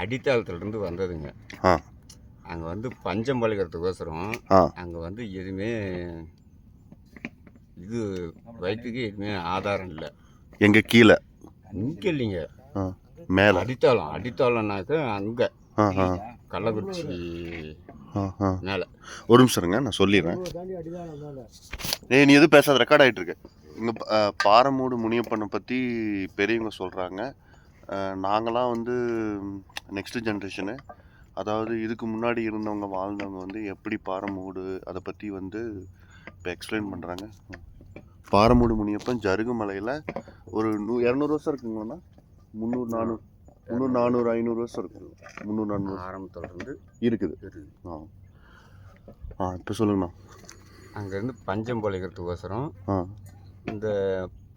அடித்தளத்துலேருந்து வந்ததுங்க. ஆ அங்கே வந்து பஞ்சம் பழகிறதுக்கோசரம் ஆ அங்கே வந்து எதுவுமே இது வயிற்றுக்கு எதுவுமே ஆதாரம் இல்லை. எங்கே கீழே? இங்கே இல்லைங்க, ஆ மேலே. அடித்தளம்னாக்க அங்கே ஆ ஆ கள்ளக்குறிச்சி ஆ ஆ மேலே. ஒரு நிமிஷம் இருங்க, நான் சொல்லிடுறேன். நீ எதுவும் பேசாத, ரெக்கார்ட் ஆகிட்டு இருக்கு. இங்கே பாரமூடு முனியப்பனை பற்றி பெரியவங்க சொல்கிறாங்க. நாங்களாம் வந்து நெக்ஸ்ட் ஜென்ரேஷனு, அதாவது இதுக்கு முன்னாடி இருந்தவங்க வாழ்ந்தவங்க வந்து எப்படி பாரமூடு அதை பற்றி வந்து இப்போ எக்ஸ்பிளைன் பண்ணுறாங்க. பாரமூடு முனியப்பன் ஜருகுமலையில் ஒரு 200 வருஷம் இருக்குங்கண்ணா. 300 400 500 வருஷம் இருக்குது. 300 400 ஆரம்பத்துலேருந்து இருக்குது. ஆ ஆ இப்போ சொல்லுங்கண்ணா. அங்கேருந்து பஞ்சம் பழகிறதுக்கோசரம் இந்த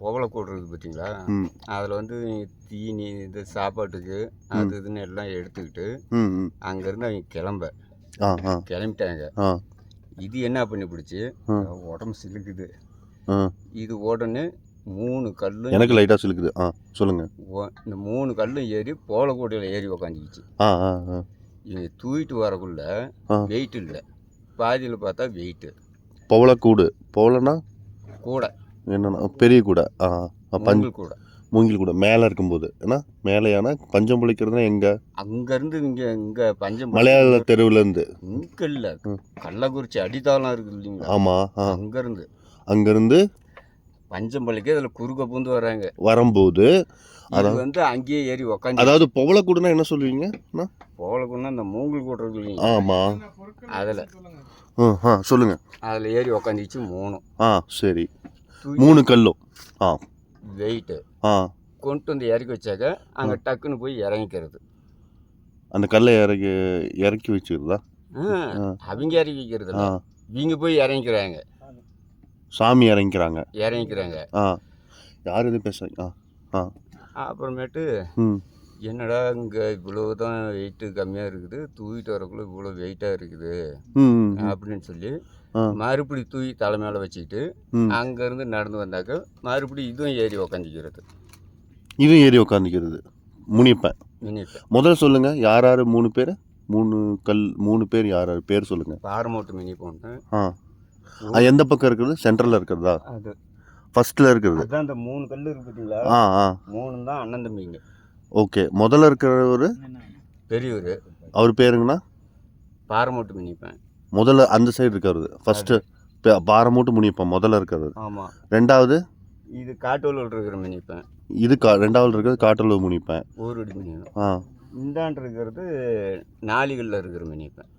புவலைக்கூடு இருக்குது பார்த்தீங்களா, அதில் வந்து தீனி இது சாப்பாட்டுக்கு அது இதுன்னு எல்லாம் எடுத்துக்கிட்டு அங்கேருந்து அவங்க கிளம்பிட்டாங்க. இது என்ன பண்ணி பிடிச்சி உடம்பு சிலுக்குது. இது உடனே 3 கல்லும் எனக்கு லைட்டாக சிலுக்குது. சொல்லுங்க. இந்த 3 கல்லும் ஏறி புவலைக்கூடையில் ஏறி உக்காந்துக்கிச்சு. இவங்க தூக்கிட்டு வரக்குள்ள வெயிட் இல்லை, பாதியில் பார்த்தா வெயிட்டு. புவலைக்கூடு, புவலைனா கூடை என்னன்னா பெரிய கூடை. கூடை மூங்கில் கூட மேலே இருக்கும்போது ஏன்னா மேலேயான பஞ்சம் பிழைக்கிறதுனா எங்கே? அங்கேருந்து இங்கே பஞ்சம் மலையாள தெருவுலேருந்து இங்கே இல்லை, கள்ளக்குறிச்சி அடித்தாளம் இருக்குது இல்லைங்களா. ஆமாம், அங்கேருந்து பஞ்சம் பழிக்க அதில் குறுக்க பூந்து வராங்க. வரும்போது அது வந்து அங்கேயே ஏறி உக்காந்து. அதாவது புவலைக்கூடுனா என்ன சொல்லுவீங்க? புவலைக்கூடுனா இந்த மூங்கில் கூடு இருக்கு இல்லைங்க. ஆமாம், அதில் சொல்லுங்க. அதில் ஏறி உக்காந்துச்சு 3. சரி, 3 கல்லும் வெயிட்டு கொண்டு வந்து இறக்கி வச்சாக்க அங்கே டக்குன்னு போய் இறங்கிக்கிறது. அந்த கல்லை இறக்கி வச்சுக்கிறதா? அவங்க இறக்கி வைக்கிறது இல்லை, இவங்க போய் இறங்கிக்கிறாங்க. சாமி இறங்கிக்கிறாங்க. யார் எதுவும் பேசுறீங்க? அப்புறமேட்டு என்னடா இங்கே இவ்வளோ தான் வெயிட்டு கம்மியாக இருக்குது, தூக்கிட்டு வரக்குள்ள இவ்வளோ வெயிட்டாக இருக்குது அப்படின்னு சொல்லி மறுபடி தூக்கி தலை மேலே வச்சுக்கிட்டு அங்கேருந்து நடந்து வந்தாக்க மறுபடி இதுவும் ஏறி உக்காந்துக்கிறது. முனியப்பன் முதல்ல சொல்லுங்க. யார் 3 பேர்? 3 பேர் யார் பேர் சொல்லுங்க. பாரமூட்டு முனியப்பன். எந்த பக்கம் இருக்கிறது? சென்ட்ரலில் இருக்கிறதா? அது ஃபர்ஸ்ட்ல இருக்கிறது. அதான் அந்த 3 கல் இருக்கு பார்த்தீங்களா, 3 தான் அண்ணன் தம்பிங்க. ஓகே, முதல்ல இருக்கிறவர் பெரியவர். அவர் பேருங்கண்ணா? பாரமூட்டு முனியப்பன். முதல்ல அந்த சைடு இருக்கிறது ஃபர்ஸ்ட் பாரமூட்டு முனியப்பன் முதல்ல இருக்கிறது. ஆமாம். ரெண்டாவது இது காட்டூரில் இருக்கிற முனியப்பன். இது ரெண்டாவது இருக்கிறது காட்டூர் முனியப்பன். ஊரடி முனியப்பன். இந்தாண்டு இருக்கிறது நாளிகளில் இருக்கிற முனியப்பன்.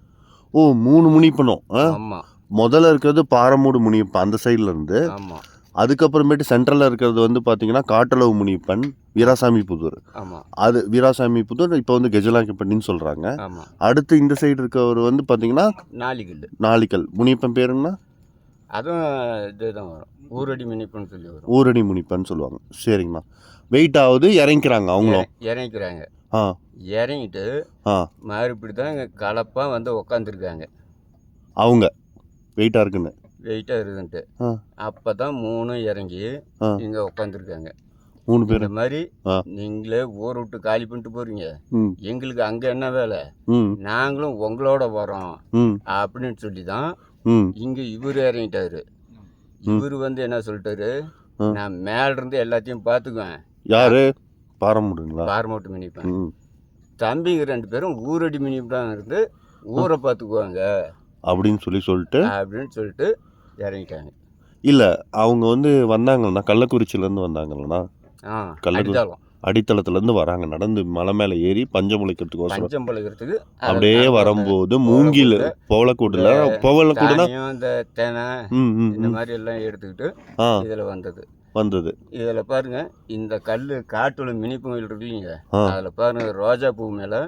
3 முனியப்பனும். ஆமாம். முதல்ல இருக்கிறது பாரமூடு முனியப்பன் அந்த சைடில் இருந்து. ஆமாம். அதுக்கப்புறமேட்டு சென்ட்ரலில் இருக்கிறது வந்து பார்த்தீங்கன்னா காட்டளவு முனியப்பன், வீராசாமி புதூர். அது வீராசாமி புதூர் இப்போ வந்து கெஜலாங்கப்பட்டின்னு சொல்கிறாங்க. அடுத்து இந்த சைடு இருக்கவர் வந்து பார்த்தீங்கன்னா நாளிக்கல் முனியப்பன் பேருங்கண்ணா. அதுவும் இதுதான் வரும், ஊரடி முனியப்பன் சொல்லி வரும். ஊரடி முனியப்பன் சொல்லுவாங்க. சரிங்கண்ணா. வெயிட் ஆகுது, இறங்கிக்கிறாங்க. அவங்களும் இறங்கிக்கிறாங்க. இறங்கிட்டு மறுபடி தான் இங்கே கலப்பாக வந்து உக்காந்துருக்காங்க. அவங்க வெயிட்டாக இருக்குன்னு அப்போ தான் 3 இறங்கி இங்கே உட்காந்துருக்காங்க. 3 பேர். இந்த மாதிரி நீங்களே ஊரை விட்டு காலி பண்ணிட்டு போறீங்க, எங்களுக்கு அங்கே என்ன வேலை, நாங்களும் உங்களோட வரோம் அப்படின்னு சொல்லி தான் இங்கே இவர் இறங்கிட்டாரு. இவர் வந்து என்ன சொல்லிட்டாரு, நான் மேலிருந்து எல்லாத்தையும் பார்த்துக்குவேன். யாரு? பாரமூடுங்களா? பாரமூட்டு முனியப்பன். தம்பிங்க 2 பேரும் ஊரடி முனியப்பன் இருந்து ஊரை பார்த்துக்குவாங்க அப்படின்னு சொல்லிட்டு இறங்கிட்டாங்க. இல்லை, அவங்க வந்து வந்தாங்கண்ணா கள்ளக்குறிச்சியிலேருந்து வந்தாங்கண்ணா. அடித்தளத்துலேருந்து வராங்க, நடந்து மலை மேலே ஏறி பஞ்சம் முளைக்கிறதுக்கு அப்படியே வரும்போது மூங்கில் புவலைக்கூடுல இந்த தேனை இந்த மாதிரி எல்லாம் எடுத்துக்கிட்டு இதில் வந்தது. இதில் பாருங்க, இந்த கல் காட்டுல மினிப்பு கோயில் இருக்கு இல்லைங்க, அதில் பாருங்க ரோஜா பூ மேலே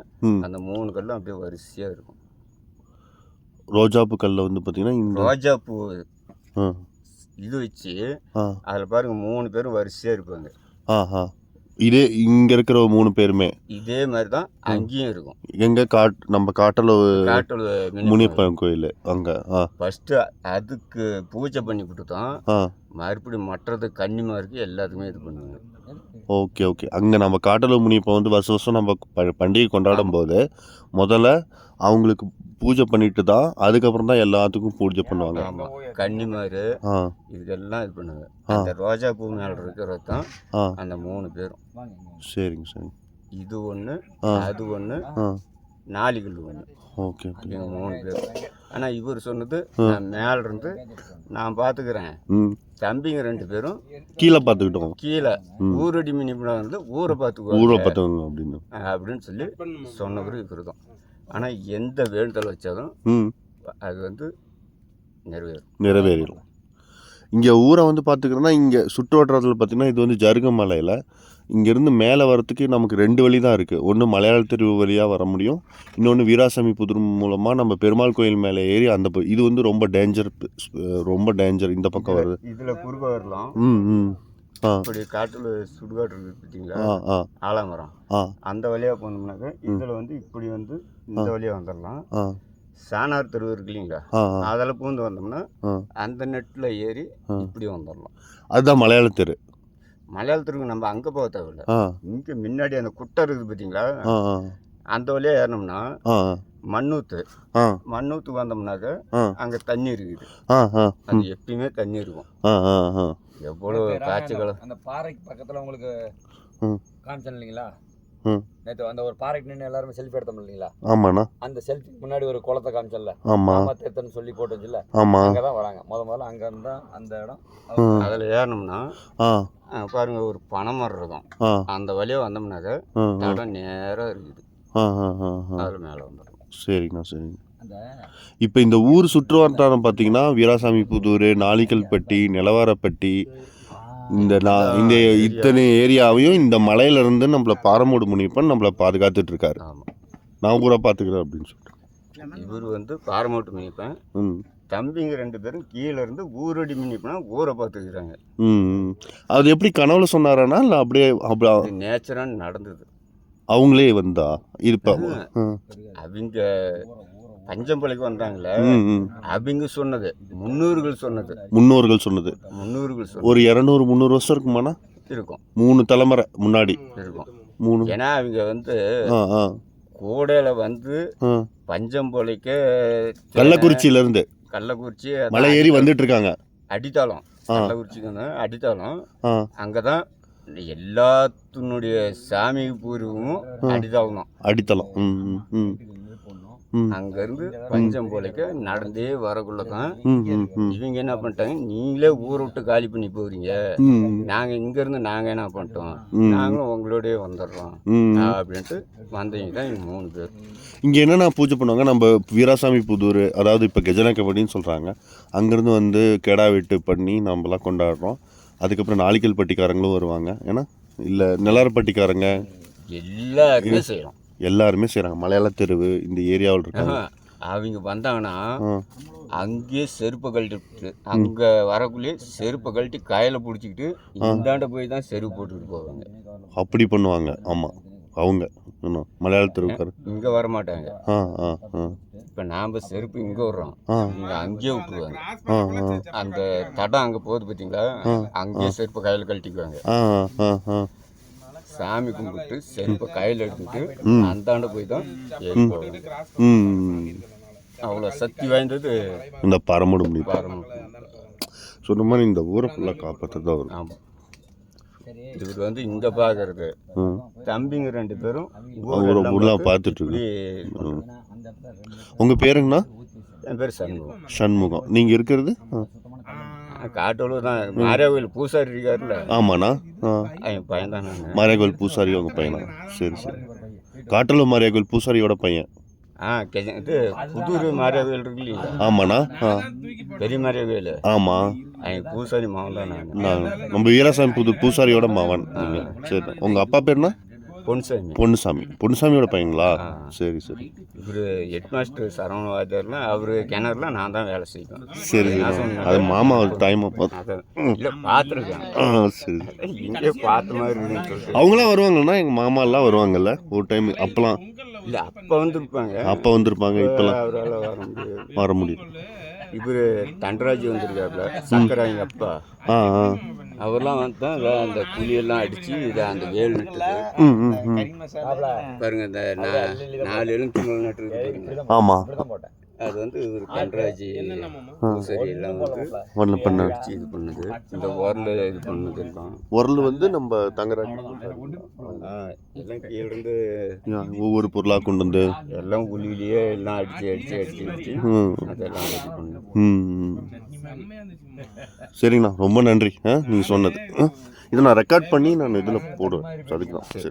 அந்த 3 கல்லும் அப்படியே வரிசையாக இருக்கும். ரோஜாப்பூ கல்ல வந்து பார்த்தீங்கன்னா இந்த ரோஜா பூ இது வச்சு அதில் பாருங்க 3 பேரும் வரிசையாக இருப்பாங்க. இதே இங்கே இருக்கிற 3 பேருமே இதே மாதிரி தான் அங்கேயும் இருக்கும். எங்கே நம்ம காட்டல முனியப்பன் கோயில் அங்கே ஃபஸ்ட்டு அதுக்கு பூஜை பண்ணி கொடுத்தோம். மறுபடியும் மற்றது கன்னிமாருக்கு எல்லாத்துக்குமே இது பண்ணுவாங்க. Okay okay. அங்கே நம்ம காட்டலூர் முனியப்பன் வந்து வருஷம் நம்ம பண்டிகை கொண்டாடும் போது முதல்ல அவங்களுக்கு பூஜை பண்ணிட்டு தான் அதுக்கப்புறம் தான் எல்லாத்துக்கும் பூஜை பண்ணுவாங்க. ஆமாம், கன்னிமாரு இதெல்லாம் இது பண்ணுங்க. அந்த ரோஜா பூ மேலே இருக்கிறது தான் அந்த 3 பேரும். சரிங்க சரிங்க. இது ஒன்று, அது ஒன்று, நாளிகள் ஒன்று. Okay okay. 3 பேர். ஆனால் இவர் சொன்னது நான் மேலே இருந்து நான் பார்த்துக்கிறேன், தம்பிங்க 2 பேரும் கீழே பார்த்துக்கிட்டோம், கீழே ஊரடி மினிப்படம் வந்து ஊரை பார்த்துக்குவாங்க அப்படின்னு சொல்லி சொன்னவர் இவர் தான். ஆனால் எந்த வேண்டுதல் வச்சாலும் அது வந்து நிறைவேறிடும். இங்கே ஊரை வந்து பார்த்துக்கிறோன்னா இங்கே சுற்று வட்டாரத்தில் பார்த்திங்கன்னா இது வந்து ஜருகமலையில் இங்கேருந்து மேலே வரத்துக்கு நமக்கு 2 வழி தான் இருக்குது. ஒன்று மலையாள தெரு வழியாக வர முடியும், இன்னொன்று வீராசாமி புதூர் மூலமாக நம்ம பெருமாள் கோயில் மேலே ஏறி அந்த இது வந்து ரொம்ப டேஞ்சர் இந்த பக்கம் வருது. இதில் குறுக்க வரலாம். இப்படி காட்டில் சுடுகாட்டு இருக்குது பார்த்தீங்களா, ஆலமரம், அந்த வழியாக போனோம்னாக்க இதில் வந்து இப்படி வந்து இந்த வழியாக வந்துடலாம். சாணார் தெரு இருக்கு இல்லைங்களா, அதில் பூந்து வந்தோம்னா அந்த நெட்டில் ஏறி இப்படி வந்துடலாம். அதுதான் மலையாள தெரு. மலையாளத்துக்கு நம்ம அங்கே போக தேவையில்லை, இங்கே முன்னாடி அந்த குட்டை இருக்குது பார்த்தீங்களா, அந்த வழியாக ஏறினோம்னா மண்ணூத்துக்கு வந்தோம்னாக்க அங்கே தண்ணி இருக்குது. அது எப்பயுமே தண்ணி இருக்கும். எவ்வளோ காட்சிகள். அந்த பாறைக்கு பக்கத்தில் உங்களுக்கு காமிச்சேன் இல்லைங்களா, நேற்று அந்த ஒரு பாறைக்கு நின்று எல்லாருமே செல்ஃபி எடுத்தோம் இல்லைங்களா. ஆமாண்ணா. அந்த செல்ஃபிக்கு முன்னாடி ஒரு குளத்தை காமிச்சல, தேத்தன்னு சொல்லி போட்டுச்சுல, அங்கே தான் வராங்க. முதல்ல அங்கே இருந்தால் அந்த இடம். அதில் ஏறணும்னா பாருங்க, ஒரு பனைமரம் இருக்கும், அந்த வழியாக வந்தோம்னாக்க இடம் நேராக இருக்குது, அதில் மேலே வந்துடும். சரிங்கண்ணா சரிங்க. இப்போ இந்த ஊர் சுற்று வட்டாரம் பார்த்தீங்கன்னா வீராசாமி புதூர், நாளிக்கல்பட்டி, நிலவாரப்பட்டி, இந்த இத்தனை ஏரியாவையும் இந்த மலையிலேருந்து நம்மளை பாரமூடு முனியப்பன் நம்மளை பாதுகாத்துட்டு இருக்காரு. நான் ஊரை பார்த்துக்கிறேன் அப்படின்னு சொல்லிட்டு இவர் வந்து பாரமூட்டு முனியப்பன், தம்பிங்க 2 பேரும் கீழே இருந்து ஊரடி முனியப்பனா ஊரை பார்த்துக்கிறாங்க. அது எப்படி கனவுல சொன்னாரானா இல்லை அப்படியே நேச்சராக நடந்தது? அவங்களே வந்தா இருப்பாங்க. அவங்க பஞ்சம்பளைக்கு வந்தாங்களே, அவங்க சொன்னது முன்னோர்கள் சொன்னது ஒரு 200-300 வருஷம் இருக்குமாண்ணா இருக்கும். 3 தலைமுறை முன்னாடி இருக்கும். 3. ஏன்னா அவங்க வந்து கூடையில வந்து பஞ்சம்பளைக்கு கள்ளக்குறிச்சி மலை ஏறி வந்துட்டு இருக்காங்க. அடித்தாலும் கள்ளக்குறிச்சிக்கு அடித்தாலும் அங்கதான் எல்லாத்தினுடைய சாமி பூர்வமும் அடித்தளம். அங்கேருந்து பஞ்சம்போலைக்கு நடந்தே வரக்குள்ளதான் இவங்க என்ன பண்ணிட்டாங்க, நீங்களே ஊரை விட்டு காலி பண்ணி போறீங்க, நாங்கள் இங்கேருந்து நாங்கள் என்ன பண்ணிட்டோம், நாங்களும் உங்களோடய வந்துடுறோம் அப்படின்ட்டு வந்தவங்க தான் இவங்க 3 பேர். இங்கே என்னென்ன பூஜை பண்ணுவாங்க, நம்ம வீராசாமி புதூர், அதாவது இப்போ கஜனக்கபடின்னு சொல்கிறாங்க, அங்கேருந்து வந்து கெடா வெட்டு பண்ணி நம்மளாம் கொண்டாடுறோம். அதுக்கப்புறம் நாளிக்கல்பட்டிக்காரங்களும் வருவாங்க, ஏன்னா இல்லை நிலாரப்பட்டிக்காரங்க எல்லாருமே செய்கிறாங்க. மலையாள தெருவு இந்த ஏரியாவில் இருக்காங்க. அவங்க வந்தாங்கன்னா அங்கேயே செருப்பை கழட்டி அங்கே வரக்குள்ளேயே செருப்பை கழட்டி கையில் பிடிச்சிக்கிட்டு இந்தாண்ட போய் தான் செருப்பு போட்டுக்கிட்டு போவாங்க. அப்படி பண்ணுவாங்க. ஆமாம், அவங்க மலையாள தெருவுக்கார இங்கே வரமாட்டாங்க. இப்போ நாம் செருப்பு இங்கே விட்றோம், இங்கே அங்கேயே விட்டுருவாங்க. அந்த தடம் அங்கே போகுது பார்த்தீங்களா, அங்கேயே செருப்பை கையில் கழட்டிக்குவாங்க. சாமி கும்பிட்டு செருப்பை கையில் எடுத்துட்டு அந்தாண்ட போய் தான் ஏறி போவாங்க. அவ்வளோ சக்தி வாய்ந்தது இந்த பாரமூடு முனியப்பன். சொன்ன மாதிரி இந்த ஊரை ஃபுல்லாக காப்பாற்றுறது அவர். ஆமாம். இவர் வந்து இங்கே பார்க்கறது, தம்பிங்க 2 பேரும் ஊரெல்லாம் பார்த்துட்டு இருக்கு. உங்கள் பேருங்கண்ணா? என் பேர் சண்முகம். சண்முகம். நீங்கள் இருக்கிறது காட்டோலூர் தான். மாரியாகோயில் பூசாரி இருக்காருல்ல. ஆமாண்ணா. என் பையன் தான். நான் மாரியாகோயில் பூசாரி உங்கள் பையனா? சரி சரி. காட்டலூர் மாரியாகோயில் பூசாரியோட பையன். இது புதூர் மாரியாகோயில் இருக்கு இல்லையா? ஆமாண்ணா. பெரிய மாரியாகோயில். ஆமாம். பூசாரி மாவன் தான் நான். நம்ம வீராசாமி புதூர் பூசாரியோட மாவன். சரி. உங்கள் அப்பா பேர்னா? பொன்னுசாமியோட பையங்களா? சரி சரி. இவர் ஹெட் மாஸ்டர் சரவண வாத்தியார்னா, அவர் கிணறுல நான் தான் வேலை செய்வேன். சரி. அது மாமா ஒரு டைம் இல்லை பார்த்துருக்கேன். சரி. இங்கே பார்த்த மாதிரி இருக்குன்னு சொல்லிட்டு அவங்களாம் வருவாங்கண்ணா. எங்கள் மாமாலாம் வருவாங்கல்ல ஒரு டைம். அப்போலாம் இல்லை, அப்போ வந்திருப்பாங்க. இப்போலாம் அவரால் வர முடியாது. இவர் தண்டராஜ் வந்திருக்காப்புல சங்கரா எங்கள் அப்பா ஆ ஆ அவர்லாம் வந்து தான் அந்த குழியெல்லாம் அடித்து இதை அந்த வேல் நட்டுது. ம் ம் ம் பாருங்க இந்த 4 எலுமிச்சம்பழம் நட்டுருக்கு பாருங்க. ஆமாம் போட்டேன். அது வந்து ஒரு தண்டராஜ் பூசரி எல்லாம் வந்து ஒன்று பண்ண அடிச்சு இது பண்ணுது. இந்த உரல் இது பண்ணது இருக்கும். உரல் வந்து நம்ம தங்கராஜ் எல்லாம் கீழேருந்து ஒவ்வொரு பொருளாக கொண்டு வந்து எல்லாம் உளியிலேயே எல்லாம் அடிச்சு அதெல்லாம் இது பண்ணுது. ம் சரிங்கண்ணா, ரொம்ப நன்றி. நீங்கள் சொன்னது இதை நான் ரெக்கார்ட் பண்ணி நான் இதில் போடுவேன். அதுக்கு தான் சரி.